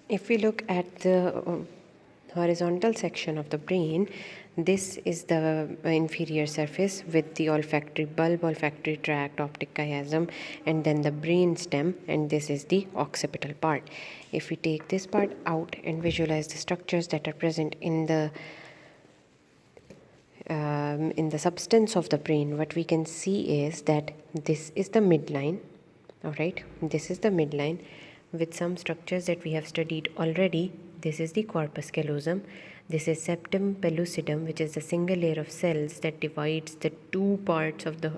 If we look at the horizontal section of the brain, this is the inferior surface with the olfactory bulb, olfactory tract, optic chiasm, and then the brain stem, and this is the occipital part. If we take this part out and visualize the structures that are present in the substance of the brain, what we can see is that this is the midline. All right, this is the midline with some structures that we have studied already. This is the corpus callosum. This is septum pellucidum, which is the single layer of cells that divides the two parts of the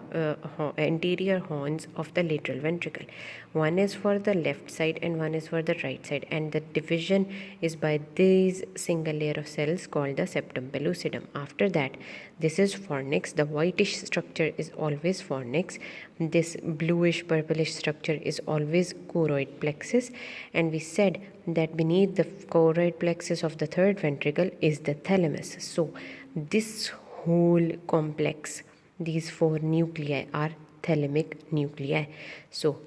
anterior horns of the lateral ventricle. One is for the left side and one is for the right side, and the division is by these single layer of cells called the septum pellucidum. After that, this is fornix. The whitish structure is always fornix. This bluish purplish structure is always choroid plexus, and we said that beneath the choroid plexus of the third ventricle is the thalamus. So this whole complex, these four nuclei are thalamic nuclei. So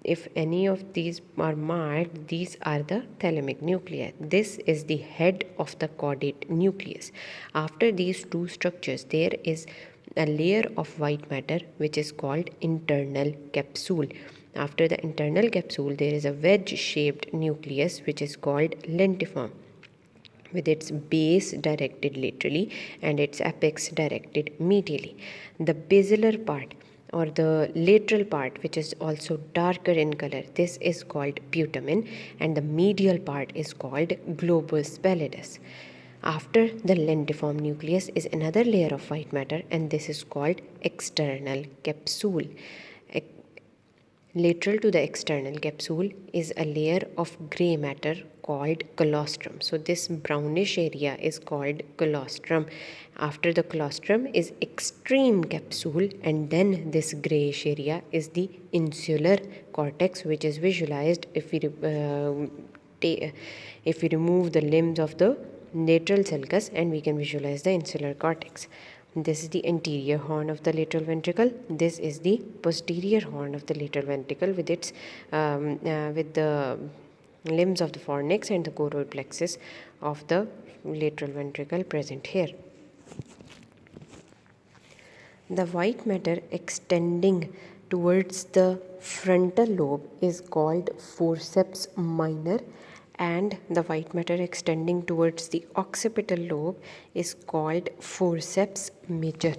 if any of these are marked, these are the thalamic nuclei. This is the head of the caudate nucleus. After these two structures, there is a layer of white matter which is called internal capsule. After the internal capsule, there is a wedge-shaped nucleus which is called lentiform, with its base directed laterally and its apex directed medially. The basilar part or the lateral part, which is also darker in color, this is called putamen, and the medial part is called globus pallidus. After the lentiform nucleus is another layer of white matter, and this is called external capsule. Lateral to the external capsule is a layer of gray matter called colostrum. So this brownish area is called colostrum. After the colostrum is extreme capsule, and then this grayish area is the insular cortex, which is visualized if we remove the limbs of the lateral sulcus, and we can visualize the insular cortex. This is the anterior horn of the lateral ventricle. This is the posterior horn of the lateral ventricle with its with the limbs of the fornix and the choroid plexus of the lateral ventricle present here. The white matter extending towards the frontal lobe is called forceps minor, and the white matter extending towards the occipital lobe is called forceps major.